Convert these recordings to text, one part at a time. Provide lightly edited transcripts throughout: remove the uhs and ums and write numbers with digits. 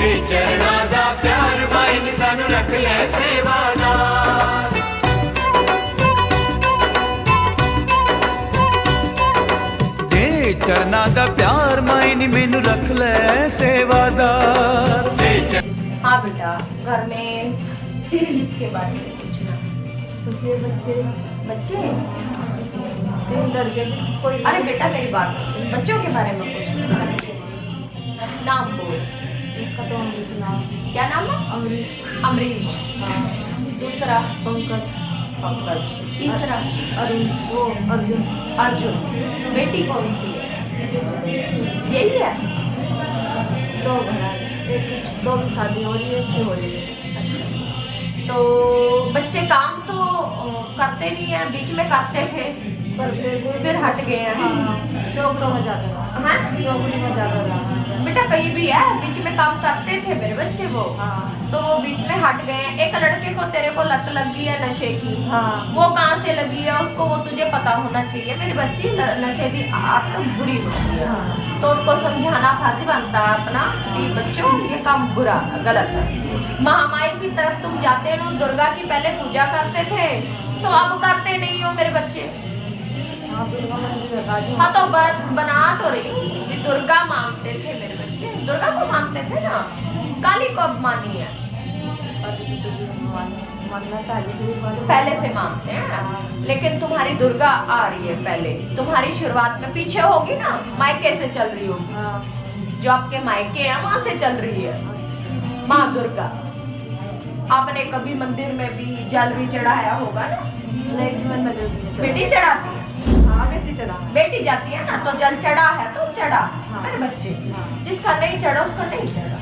चरणा दा प्यार माई ने सानू रख ले सेवादार। दे चरणा दा प्यार माई ने मैनू रख ले सेवादार। हाँ बेटा, घर में इसके बारे में पूछना। ये बच्चे बच्चे तीन लड़के कोई अरे बेटा मेरी बात सुन, बच्चों के बारे में पूछना। नाम बोल। एक का तो अमरीश नाम, क्या नाम है? अमरीश। अमरीश। दूसरा पंकज। पंकज। तीसरा अरुण, वो अर्जुन। अर्जुन। बेटी कौन सी है? यही है। दो बना, एक दो की शादी हो रही है, एक की हो रही है। अच्छा, तो बच्चे काम तो करते नहीं है, बीच में करते थे करते फिर हट गए हैं। हाँ, चौकड़ी में जाता रहा। हाँ? चौकड़ी में जाता रहा। बेटा कहीं भी है, बीच में काम करते थे मेरे बच्चे वो, हाँ तो वो बीच में हट गए हैं। एक लड़के को तेरे को लत लगी है नशे की, हाँ वो कहाँ से लगी है उसको वो तुझे पता होना चाहिए। मेरी बच्ची नशे की आदत बुरी होती है, हाँ। तो उनको समझाना फर्ज बनता है अपना कि बच्चों ये काम बुरा गलत है। महामाई की तरफ तुम जाते हो, दुर्गा की पहले पूजा करते थे, तो अब करते नहीं हो मेरे बच्चे। हाँ, दुर्गा मंदिर है बाजू। हाँ तो बना तो रही हूँ कि दुर्गा मानते थे मेरे बच्चे, दुर्गा को मानते थे ना, काली को अब मानी है। मानना पहले से भी मालूम। पहले से मानते हैं, लेकिन तुम्हारी दुर्गा आ रही है पहले, तुम्हारी शुरुआत में पीछे होगी ना, मायके से चल रही होगी, हाँ। जो आपके मायके हैं वहां से चल रही है माँ दुर्गा। आपने कभी मंदिर में भी जल भी चढ़ाया होगा ना? नहीं, मैं नजर नहीं चढ़ा। बेटी चढ़ाती है, हाँ, बेटी चढ़ा। बेटी जाती है ना, तो जल चढ़ा है तो चढ़ा। हाँ। मेरे बच्चे, हाँ। जिसका नहीं चढ़ा उसका नहीं चढ़ा,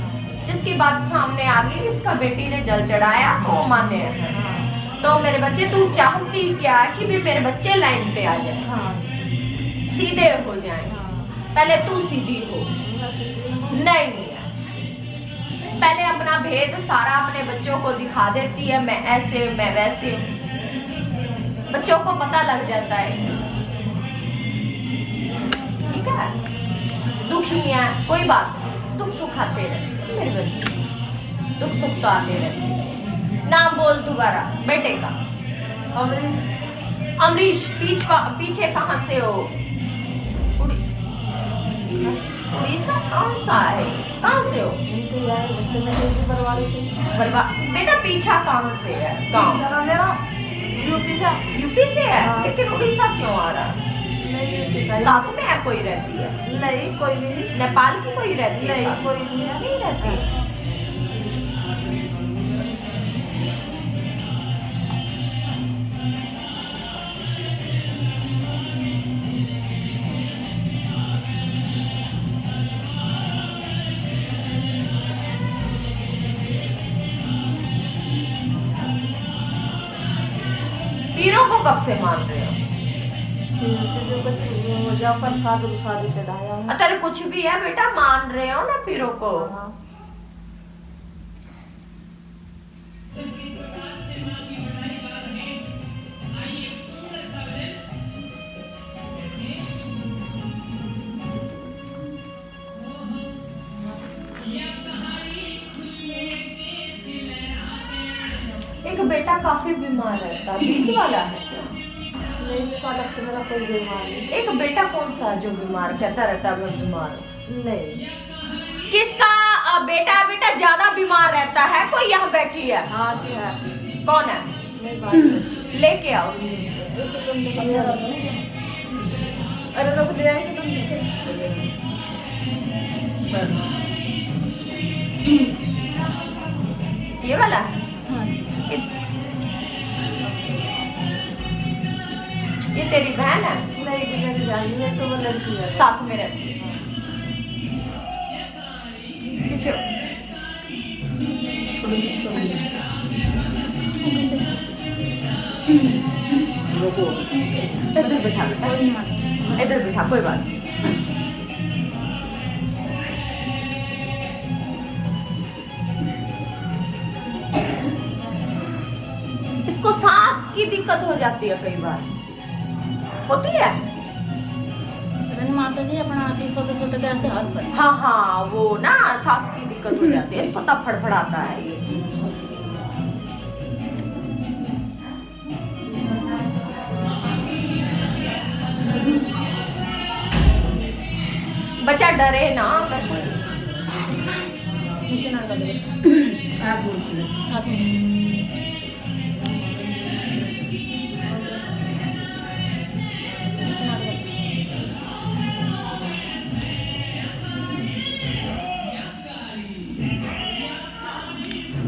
जिसकी बात सामने आ गई, इसका बेटी ने जल चढ़ाया तो वो मान्य है। हाँ। तो मेरे बच्चे तू चाहती क्या कि भी मेरे बच्चे लाइन पे आ जाए, हाँ। सीधे हो जाएं। हाँ। पहले तू सीधी हो। नहीं है, पहले अपना भेद सारा अपने बच्चों को दिखा देती है, मैं ऐसे मैं वैसे, बच्चों को पता लग जाता है। ठीक है, दुखी है कोई बात नहीं, दुख सुख आते रहते मेरे बच्चे, दुख सुख तो आते रहते। नाम बोल दोबारा बेटे का। अमरीश। अमरीश। पीछे कहाँ से हो? उड़ीसा कौन सा है? कहाँ से हो? बेटा पीछा कहाँ से है? गाँव यूपी से। यूपी से है। हाँ। लेकिन उड़ीसा क्यों आ रहा है? नहीं, साथ में है कोई रहती है? नहीं, कोई भी नहीं। नेपाल की कोई रहती है? नहीं, साथ में? कोई नहीं है। नहीं रहती। पीरों को कब से मान रहे हो? जो प्रसाद चढ़ाया है। अगर कुछ भी है बेटा, मान रहे हो ना पीरों को? हाँ। एक बेटा काफी बीमार रहता, बीच वाला है क्या? नहीं, पालक तो मेरा कोई बीमार नहीं। एक बेटा कौन सा है जो बीमार कहता रहता है मैं बीमार हूँ? नहीं। किसका बेटा ज्यादा बीमार रहता है? कोई यहाँ बैठी है? हाँ जी, है। कौन है? नहीं, बात नहीं। लेके आओ। इसे तुम दिया। अरे रुक दिया, इसे तुम दिखे। ये वाला है? हाँ। ये तेरी बहन है? नहीं, मेरी जानी है, तो वो लड़की है। साथ में रहती है? पीछे हो। थोड़ी पीछे हो। इधर बैठा बेटा, इधर बैठा, कोई बात नहीं। इसको सांस की दिक्कत हो जाती है कई बार, होती है। माता जी अपना आती सोते सोते कैसे हाथ पर। हाँ हाँ, वो ना सांस की दिक्कत दिक्कत हो जाती है, इसको तब फड़फड़ाता है ये। बच्चा डरे ना, नीचे ना डरे।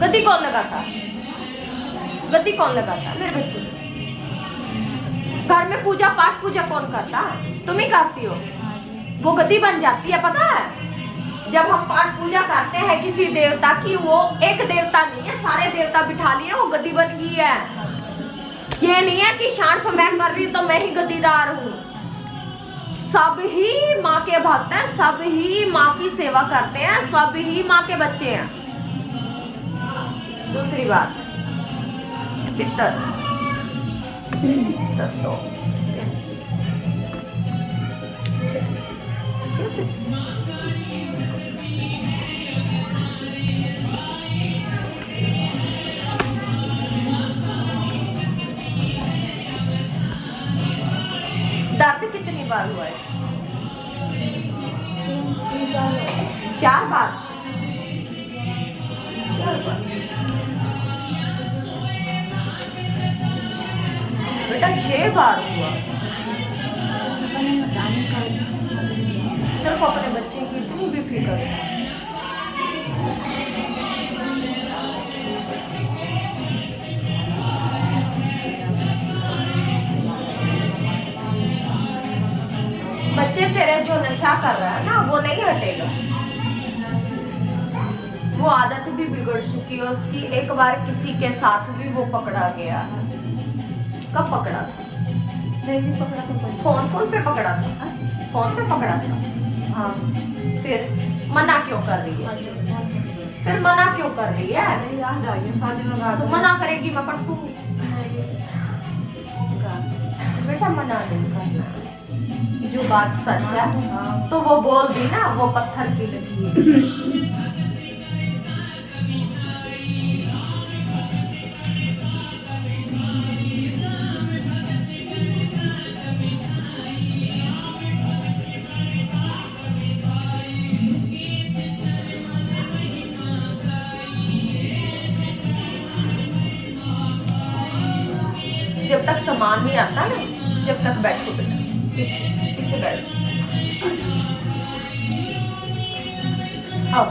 गद्दी कौन लगाता? गद्दी कौन लगाता मेरे बच्चे? घर में पूजा पाठ पूजा कौन करता? तुम ही करती हो। वो गद्दी बन जाती है, पता है? जब हम पाठ पूजा करते हैं किसी देवता की, वो एक देवता नहीं है, सारे देवता बिठा लिए, वो गद्दी बन गई है। ये नहीं है कि शांत मैं कर रही तो मैं ही गद्दीदार हूँ। सब ही माँ के भक्त हैं, सब ही माँ की सेवा करते हैं, सब ही माँ के बच्चे हैं। दूसरी बात, पितर तो दर्द कितनी बार हुआ है? 4 बार। 4 बार बेटा, 6 बार हुआ। तेरे को अपने बच्चे की इतनी भी फिक्र है? बच्चे तेरे जो नशा कर रहा है ना, वो नहीं हटेगा। वो आदत भी बिगड़ चुकी है उसकी। एक बार किसी के साथ भी वो पकड़ा गया। कब पकड़ा था? नहीं पकड़ा था, फोन पे पकड़ा था। फोन पे पकड़ा था, हाँ। फिर मना क्यों कर रही है? फिर मना क्यों कर रही है? तो मना करेगी मैं पटकू? बेटा मना नहीं करना, जो बात सच है तो वो बोल दी ना, वो पत्थर की लगी। जब तक सामान नहीं आता ना, जब तक बैठो बेटा, पीछे पीछे बैठ। अब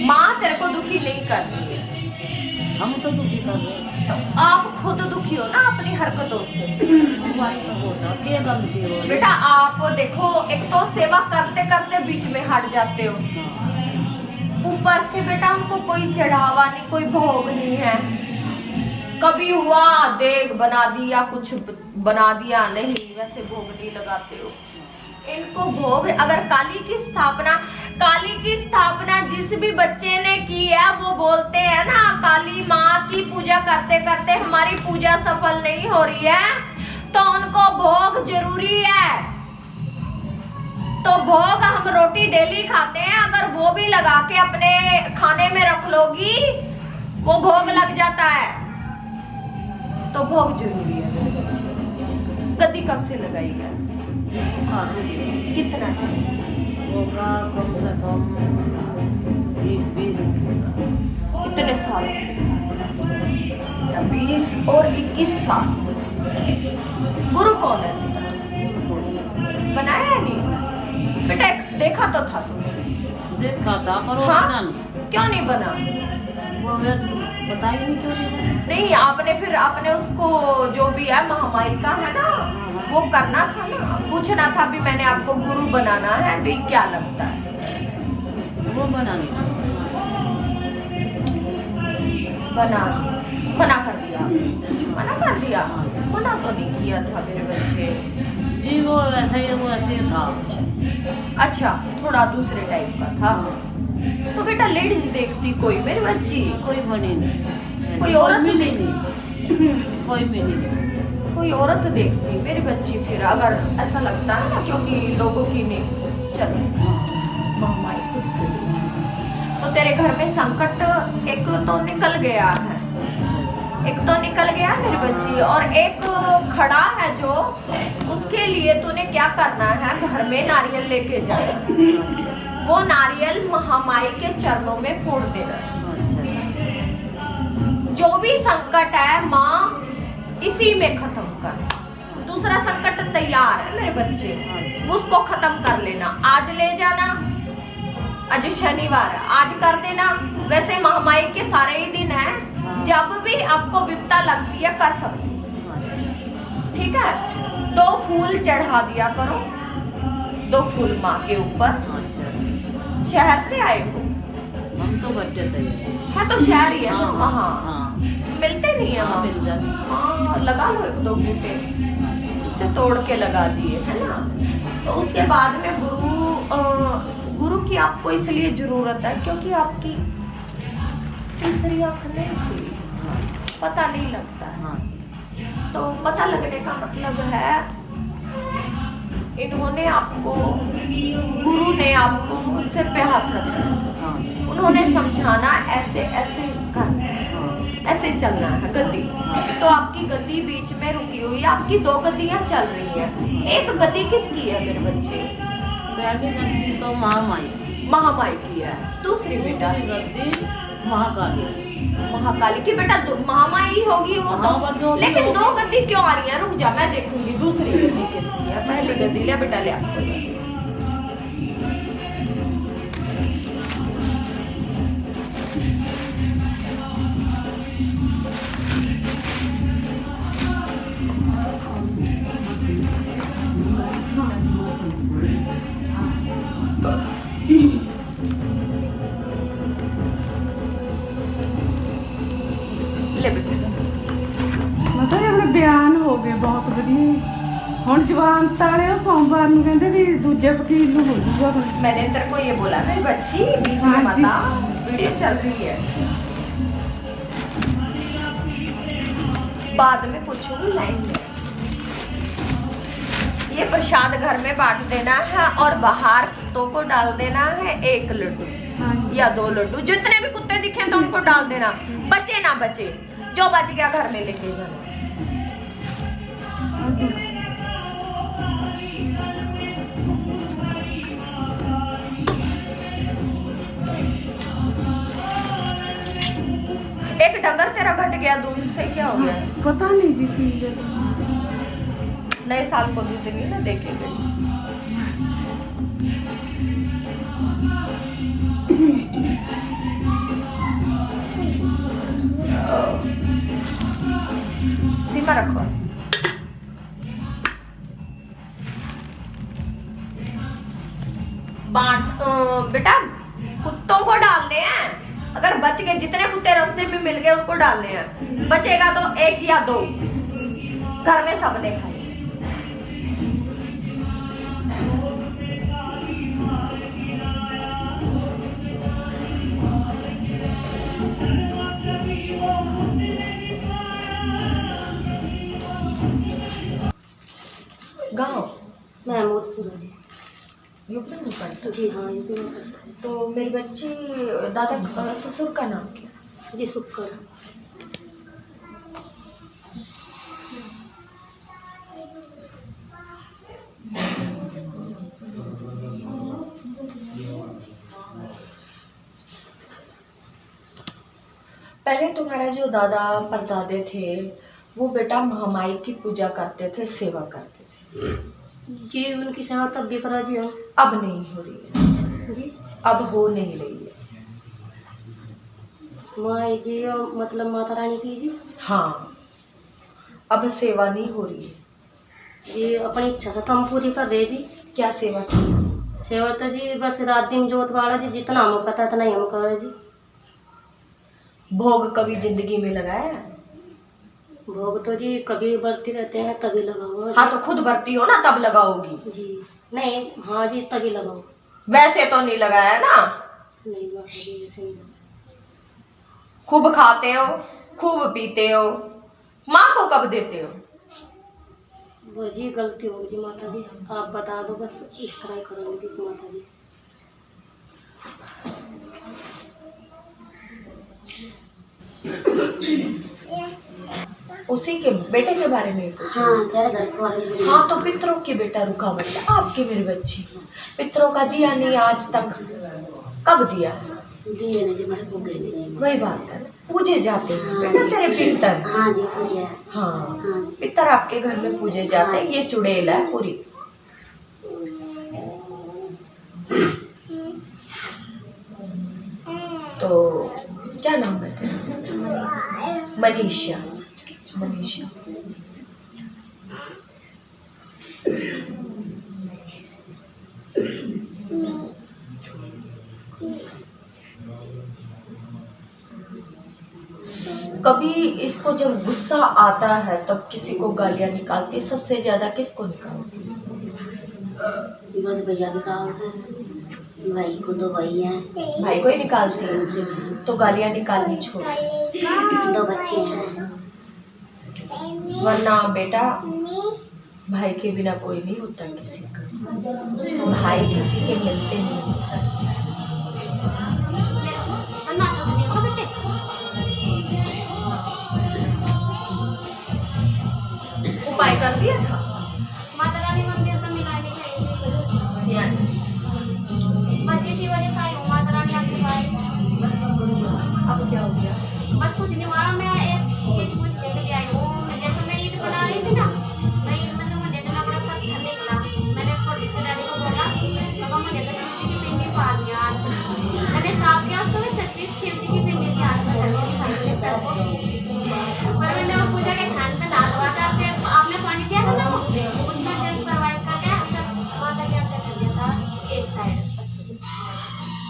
माँ तेरे को दुखी नहीं कर रही है, हम तो दुखी कर रहे हैं। तो आप खुद दुखी हो ना अपनी हरकतों से। हमारी तो होता क्या गलती हो? बेटा आप देखो, एक तो सेवा करते करते बीच में हट जाते हो, ऊपर से बेटा हमको कोई चढ़ावा नहीं, कोई भोग नहीं है। कभी हुआ देग बना दिया, कुछ बना दिया, नहीं वैसे भोग नहीं लगाते हो। इनको भोग, अगर काली की स्थापना जिस भी बच्चे ने की है, वो बोलते हैं ना काली माँ की पूजा करते करते हमारी पूजा सफल नहीं हो रही है, तो उनको भोग जरूरी है। तो भोग हम रोटी डेली खाते हैं, अगर वो भी लगा के अपने खाने में रख लोगी, वो भोग लग जाता है। तो भोग जरूरी है मेरे बच्चे। गद्दी कब से लगाई है? कितना होगा? कम से कम 20 साल। कितने साल से? 20 और 21 साल। गुरु कौन है तेरा? बनाया नहीं बेटा? देखा तो था तुमने? देखा था पर वो हाँ? बना नहीं। क्यों नहीं बना? वो बताइए नहीं क्यों नहीं बना? नहीं आपने उसको जो भी है महामाई का है ना, वो करना था ना, पूछना था भी मैंने आपको गुरु बनाना है, भी क्या लगता है? वो बना नहीं, मना कर दिया। मना कर दिया? मना तो नहीं किया था मेरे बच्चे जी, वो वैसे ही था। अच्छा, थोड़ा दूसरे टाइप का था। तो बेटा लेडीज देखती कोई मेरी बच्ची? कोई बनी नहीं, कोई औरत मिली नहीं, कोई मिली नहीं। कोई औरत देखती मेरी बच्ची, फिर अगर ऐसा लगता है ना, क्योंकि लोगों की नहीं, चलो महामारी खुद से तो तेरे घर में संकट एक तो निकल गया है, एक तो निकल गया मेरी बच्ची, और एक खड़ा है जो, उसके लिए तूने क्या करना है, घर में नारियल लेके जाना, वो नारियल महामाई के चरणों में फोड़ देना। जो भी संकट है माँ इसी में खत्म कर। दूसरा संकट तैयार है मेरे बच्चे, उसको खत्म कर लेना। आज ले जाना, आज शनिवार है, आज कर देना। वैसे महामाई के सारे ही दिन है, जब भी आपको विपदा लगती है कर सकती है, ठीक है। 2 फूल चढ़ा दिया करो, 2 फूल माँ के ऊपर। शहर से आए हो? हम तो बच्चे थे, है तो शहर ही है ना, हाँ, वहाँ मिलते नहीं है, हाँ, मिल जाते। हाँ, लगा लो 1-2 बूटे, उससे तोड़ के लगा दिए, है ना। तो उसके बाद में गुरु की आपको इसलिए जरूरत है क्योंकि आपकी तीसरी आंख नहीं खुली, पता नहीं लगता है। तो पता लगने का मतलब है इन्होंने आपको, गुरु ने आपको सिर पे हाथ रखा, उन्होंने समझाना ऐसे ऐसे करना है, ऐसे चलना है गद्दी। तो आपकी गद्दी बीच में रुकी हुई है, आपकी 2 गद्दियां चल रही हैं। एक गद्दी किसकी है मेरे बच्चे? पहली गद्दी तो महामाई की है। दूसरी बेटा गद्दी महाकाली, महाकाली की बेटा महामाई होगी वो तो, हाँ, जो लेकिन 2 गद्दी क्यों आ रही है? रुक जा, मैं देखूंगी दूसरी गद्दी किसकी है। पहली गद्दी ले बेटा, ले आपको ले बेटा। ਮਤਲਬ ਆਪਣੇ ਬਿਆਨ ਹੋ ਗਏ ਬਹੁਤ ਵਧੀਆ। ਹੁਣ ਜਵਾਨ ਤਾਲੇ ਉਹ ਸੋਮਵਾਰ ਨੂੰ ਕਹਿੰਦੇ ਵੀ ਦੂਜੇ ਵਕੀਲ ਨੂੰ ਹੋ ਜੂਗਾ ਹੁਣ। मैंने तेरे को ये बोला मेरी बच्ची, बीच में हाँ मत जी। आ, वीडियो चल रही है, बाद में पूछूंगी लाइन में। ये प्रसाद घर में बांट देना है और बाहर कुत्तों को डाल देना है 1 लड्डू हाँ जी। या 2 लड्डू, जितने भी कुत्ते दिखे तो उनको डाल देना, बचे ना बचे, जो बच गया घर में लेके जाना। एक डंगर तेरा घट गया दूध से, क्या हो गया? पता नहीं जी की है। नए साल को दूध नहीं ना देखेंगे। सीमा रखो। बेटा कुत्तों को डालने हैं, अगर बच गए, जितने कुत्ते रास्ते में मिल गए उनको डालने हैं, बचेगा तो 1 या 2, घर में सबने खाए। गाँव महमूदपुरा जी। यूपी में पड़ता जी हाँ, यूपी में पड़ता है। तो मेरी बच्ची दादा ससुर का नाम क्या? जी शुक्र। पहले तुम्हारा जो दादा परदादे थे वो बेटा महामाई की पूजा करते थे, सेवा करते थे। जी उनकी सेवा तब भी करा जी हम। अब नहीं हो रही है जी अब हो नहीं रही है। माँ जी मतलब माता रानी की जी। हाँ, अब सेवा नहीं हो रही है। जी अपनी इच्छा से तो हम पूरी कर रहे जी। क्या सेवा की? सेवा तो जी बस रात दिन जोत वाला जी, जितना हमें पता है उतना ही हम कर जी। भोग कभी जिंदगी में लगाया है? भोग तो जी कभी बरती रहते हैं तभी लगाओ। हाँ तो खुद भरती हो ना तब लगाओगी। जी नहीं, हाँ जी तभी लगाओ। वैसे तो नहीं लगाया ना? नहीं बाबा जी वैसे नहीं। खूब खाते हो, खूब पीते हो, माँ को कब देते हो? वो जी गलती होगी जी माता जी, आप बता दो बस, इस तरह करूँगी जी माता जी। उसी के बेटे के बारे में पूछा? हाँ सारा घर को बारे में। हाँ, तो पितरों की बेटा रुकावट है आपके मेरे बच्ची, पितरों का दिया नहीं आज तक, कब दिया? दिए नहीं जी, मैं को गई नहीं। वही बात है, पूजे जाते हैं हाँ बेटा तेरे पितर। हाँ जी पूजा। हाँ, हाँ जी। पितर आपके घर में पूजे जाते हैं। ये चुड़ैल है पूरी। तो क्या नाम है तेरा? मनीषा। मनीषा, कभी इसको जब गुस्सा आता है तब किसी को गालियां निकालती है, सबसे ज्यादा किसको निकालती है? बस भैया भी कहा है, भाई को, दो भाई हैं। भाई को ही निकालती है, तो गालियां निकालनी छोड़। 2 बच्चे हैं। वरना बेटा भाई के बिना कोई नहीं होता किसी का, भाई किसी के मिलते नहीं होता। उपाय कर दिया था माता रानी मंदिर तो मिलाने का ऐसे ही करो यानी बस इसी वजह से आई हूँ माता रानी आपके पास। अब क्या हो गया? बस कुछ नहीं हुआ, मैं एक चीज पूछने के लिए आई हूँ। जैसे मैं ईट बना रही थी ना, मैं ईट में से मुझे इतना बड़ा पत्थर निकला। मैंने इसको इसके डैडी को बोला, पापा मुझे तो शिव जी की पिंडी पाल दिया आज। मैंने साफ किया उसको, भी सच्ची शिव जी की पिंडी थी आज मैं दिखाई सर को। पर मैंने वो पूजा के ठान पे डाल हुआ था, फिर आपने पानी दिया था ना, उसमें जल प्रवाहित करके हम सब माता के अंदर कर दिया था एक साइड।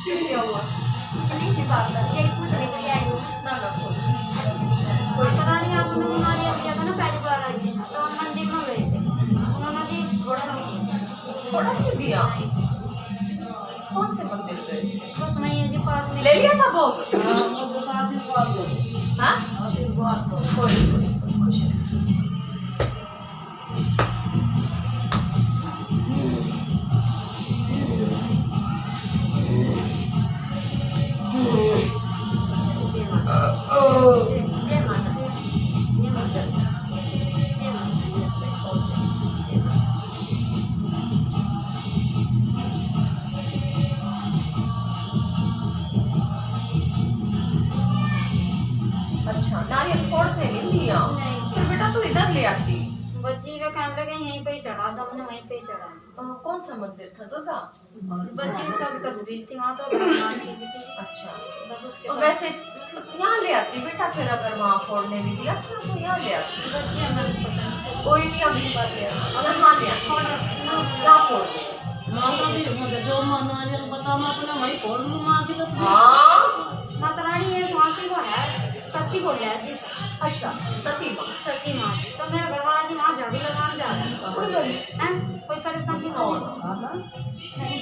फिर क्या हुआ? कुछ नहीं, शिव बात यही पूछने के लिए आई हूँ। माता रानी आपने हमारे दिया था ना पहली बार आई थी, तो हम मंदिर में गए थे, उन्होंने जी घोड़ा नहीं दिया। थोड़ा नहीं दिया? कौन से मंदिर गए? बस वहीं है जी पास में। ले लिया था भोग? हाँ, कोई नहीं, खुश है। जय माता, जय माता, जय अच्छा, नारियल फोड़ने नहीं दिया? फिर बेटा तू इधर ले आती। बच्ची वे कहने लगे यहीं पे ही चढ़ा दो, हमने वहीं पे ही चढ़ा। कौन सा मंदिर था? दुर्गा? बच्ची की सब तस्वीर थी वहाँ, तो भगवान की भी थी। अच्छा, बस उसके तो बाद वैसे मतलब यहाँ ले आती बेटा, फिर अगर वहाँ फोड़ने भी दिया था तो यहाँ ले आती। बच्ची हमें पता नहीं। कोई नहीं, अगली बार ले आना। अगर हाँ ले आती यहाँ फोड़ दे। माता जी मुझे जो माना है बता, मैं अपने वहीं फोड़ लूँ माँ की तस्वीर। हाँ, माता रानी ये वहाँ से वो है, सती बोल रहा है जी। अच्छा, सती माँ। सती माँ, तो मेरा घर वाला जी वहाँ झाड़ू लगाने जा रहा है। कोई बात नहीं। कोई परेशानी नो, नहीं।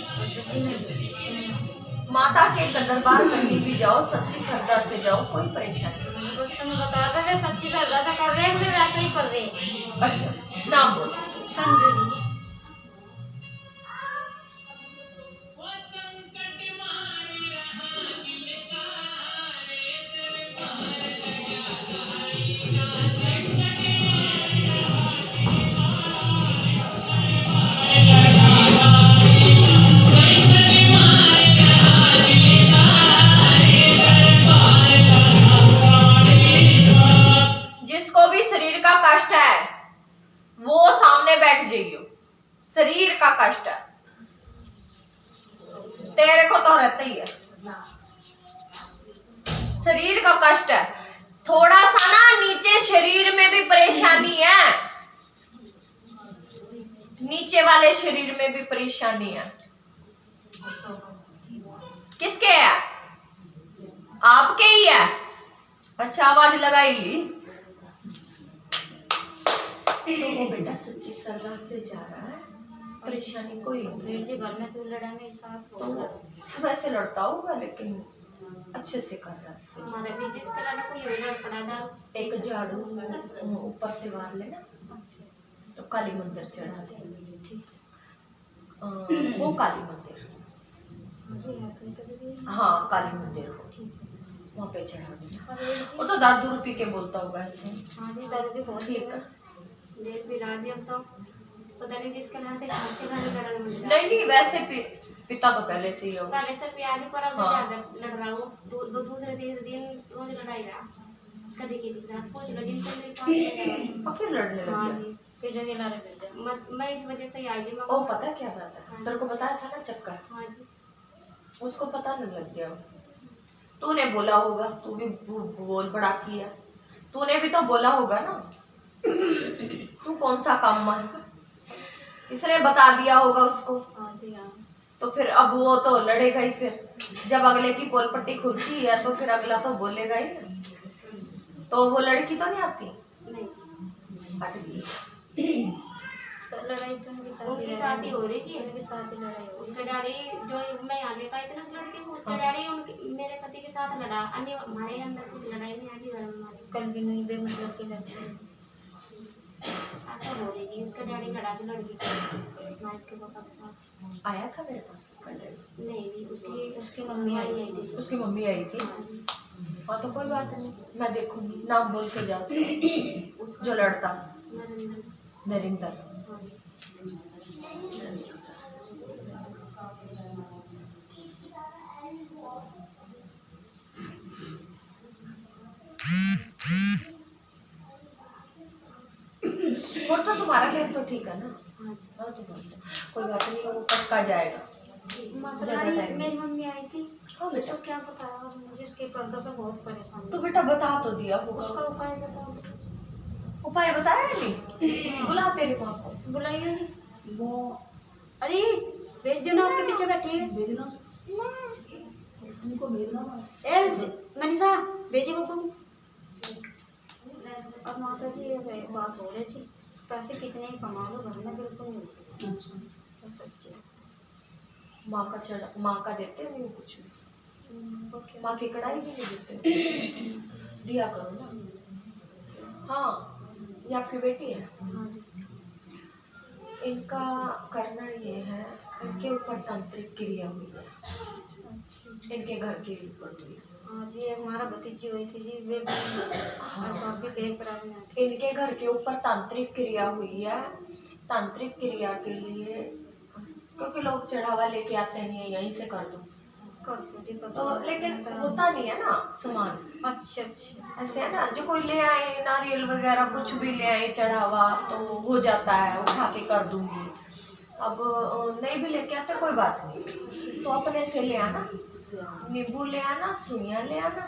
माता के दरबार कहीं भी जाओ, सच्ची श्रद्धा से जाओ, कोई परेशानी नहीं। दोस्तों ने बताया था कि सच्ची श्रद्धा से कर रहे हैं, वे वैसे ही कर रहे हैं। अच्छा, नाम बोलो। संजू जी। जिसको भी शरीर का कष्ट है वो सामने बैठ जाइयो। शरीर का कष्ट है, तेरे को तो रहता ही है। शरीर का कष्ट है, थोड़ा सा ना नीचे शरीर में भी परेशानी है, नीचे वाले शरीर में भी परेशानी है। किसके है? आपके ही है। अच्छा, आवाज लगाई ली तो वो बेटा सच्ची श्रद्धा से जा रहा है, परेशानी कोई नहीं। फिर जी घर में कोई लड़ा मेरे साथ, तो वैसे लड़ता होगा लेकिन अच्छे से कर रहा है। हमारे भी जिसके लाने कोई लड़ पड़ा था। एक झाड़ू ऊपर से मार लेना, अच्छा तो काली मंदिर चढ़ा दे। वो काली मंदिर, हाँ काली मंदिर हो, वहाँ पे चढ़ा देना। वो तो दारू पी के बोलता होगा ऐसे। हाँ जी, दारू भी बहुत ठीक है। देख भी रहा अब तो पता नहीं किसके लड़ते किसके लड़ने मुझे। नहीं वैसे पिता तो पहले से ही होगा। पहले से प्याज पर अब हाँ। ज्यादा लड़ रहा हूँ। दूसरे तीसरे दिन रोज लड़ाई रहा, कभी किसी के साथ पूछ लो जिनको मेरे पास और फिर लड़ने लग हाँ गया। जी, फिर जो लड़े मिल गया। मैं इस वजह से ही आई जी। ओ पता क्या बात है, तेरे को बताया था ना चक्कर, हाँ जी, उसको पता नहीं लग गया। तूने बोला होगा, तू भी बोल बड़ा किया, तूने भी तो बोला होगा ना। तू कौन सा काम है, किसने बता दिया होगा उसको। हाँ जी, हाँ। तो फिर अब वो तो लड़ेगा ही। फिर जब अगले की पोल पट्टी खुलती है तो फिर अगला तो बोलेगा ही ना। तो वो लड़की तो नहीं आती, नहीं जी, हट गई। तो लड़ाई तो उनके साथ ही हो रही थी, उनके साथ ही लड़ाई। उसके डैडी जो मैं यहाँ लेकर आई थी ना उस लड़के को, उसके डैडी उनके मेरे पति के साथ लड़ा। अन्य हमारे अंदर कुछ लड़ाई नहीं आई थी घर में हमारे। कल भी नहीं दे मतलब की लड़ाई ऐसा हो रही थी। उसका डैडी लड़ा जो लड़की को इसके पापा के साथ। आया था मेरे पास उसका डैडी? नहीं, उसकी मम्मी आई थी। उसकी मम्मी आई थी। हाँ तो कोई बात नहीं, मैं देखूंगी, नाम बोल के जा उसका जो लड़ता। नरेंद्र। और तो तुम्हारा घर तो ठीक है ना? हाँ तो बस कोई बात नहीं, वो पक्का जाएगा। मेरी मम्मी आई थी। हाँ बेटा, तो क्या बताया मुझे, उसके पर्दों से बहुत परेशान। तो बेटा बता तो दिया होगा उसका उसको। उपाय बताओ। उपाय बताया नहीं? बुला तेरे पापा को। बुलाइए जी। वो अरे भेज देना, आपके पीछे बैठी है। भेज देना उनको, भेजना। ए मनीषा भेजी वो तुम। अब माता जी बात हो रही थी, पैसे कितने ही कमा लो घर में बिल्कुल नहीं। सच्ची माँ का चढ़ा, माँ का देते हो नहीं कुछ भी, माँ की कढ़ाई भी नहीं देते, दिया करो ना। हाँ ये आपकी बेटी है। हाँ जी। इनका करना ये है, इनके ऊपर तांत्रिक क्रिया हुई है, इनके घर के ऊपर हुई। हाँ जी, हमारा भतीजी हुई थी जी, वे भी पैर पर। इनके घर के ऊपर तांत्रिक क्रिया हुई है। तांत्रिक क्रिया के लिए क्योंकि लोग चढ़ावा लेके आते हैं, यहीं से कर दो तो, लेकिन होता नहीं है ना सामान। अच्छा अच्छा, ऐसे है ना, जो कोई ले आए नारियल वगैरह कुछ भी ले आए चढ़ावा तो हो जाता है, उठा के कर दूंगी। अब नहीं भी लेके आते कोई बात नहीं, तो अपने से ले आना, नींबू ले आना, सुइयां ले आना,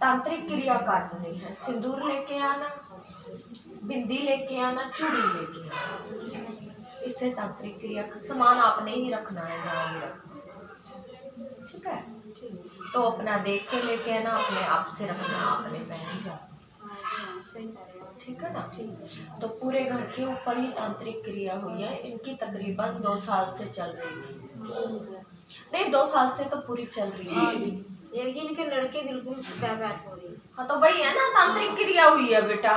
तांत्रिक क्रिया काटनी है, सिंदूर लेके आना, बिंदी लेके आना, चूड़ी लेके आना। इससे तांत्रिक क्रिया का सामान आपने ही रखना है जहाँ भी रखना, ठीक है? तो अपना देख के लेके आना, अपने आप से रखना, अपने पहन जाओ, ठीक है ना? तो पूरे घर के ऊपर ही तांत्रिक क्रिया हुई है। इनकी तकरीबन 2 साल से चल रही थी, नहीं 2 साल से तो पूरी चल रही है। एक जी के लड़के बिल्कुल बैठ हो रही। हाँ तो वही है ना, तांत्रिक क्रिया हुई है बेटा।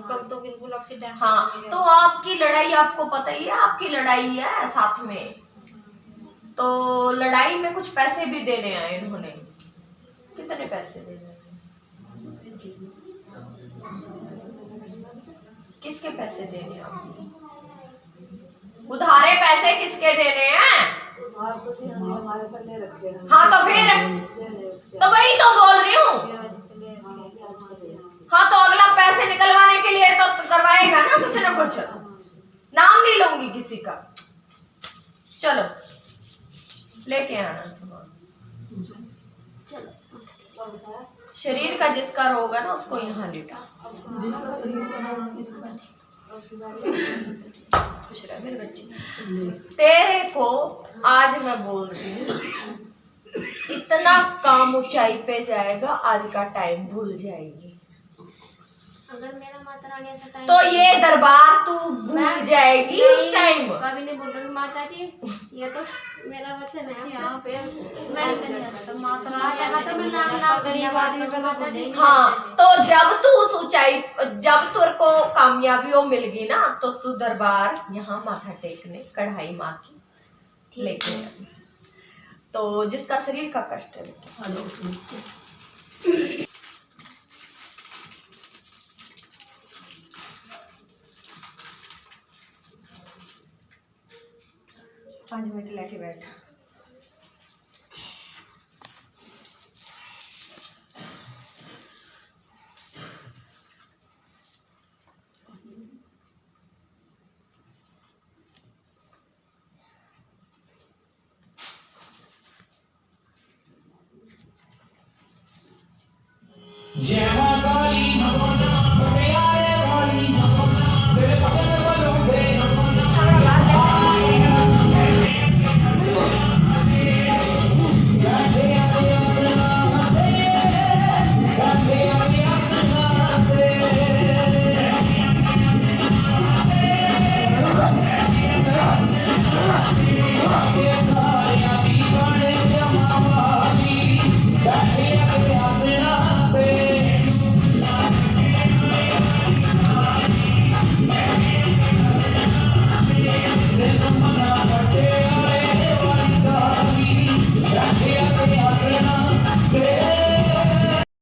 कल तो बिल्कुल एक्सीडेंट। हाँ तो आपकी लड़ाई आपको पता ही है, आपकी लड़ाई है साथ में, तो लड़ाई में कुछ पैसे भी देने आए इन्होंने। कितने पैसे देने? किसके पैसे देने आपको? उधारे पैसे किसके देने हैं? हमारे पल्ले रखे हैं। हाँ तो फिर तो वही तो बोल रही हूँ। हाँ तो अगला पैसे निकलवाने के लिए तो करवाएगा ना कुछ, नाम नहीं लूंगी किसी का। चलो लेके आना सामान। चलो, शरीर का जिसका रोग है ना उसको यहाँ लेटा। खुश रह मेरे बच्चे। तेरे को आज मैं बोल रही हूँ, इतना काम ऊंचाई पे जाएगा, आज का टाइम भूल जाएगी। अगर मेरा माता रानी ऐसा टाइम तो ये दरबार तू भूल जाएगी उस टाइम। कभी नहीं बोलूंगी माता जी ये तो मेरा वचन है यहाँ पे ऐसे नहीं आता। तो माता रानी तो मैं नाम गरीब आदमी पे माता जी। हाँ तो जब तू उस ऊंचाई, जब तेरे को कामयाबी मिल गई ना, तो तू दरबार यहाँ माथा टेकने कढ़ाई माँ की लेके आई। तो जिसका शरीर का कष्ट है हेलो 5 मिनट लेके बैठ। जय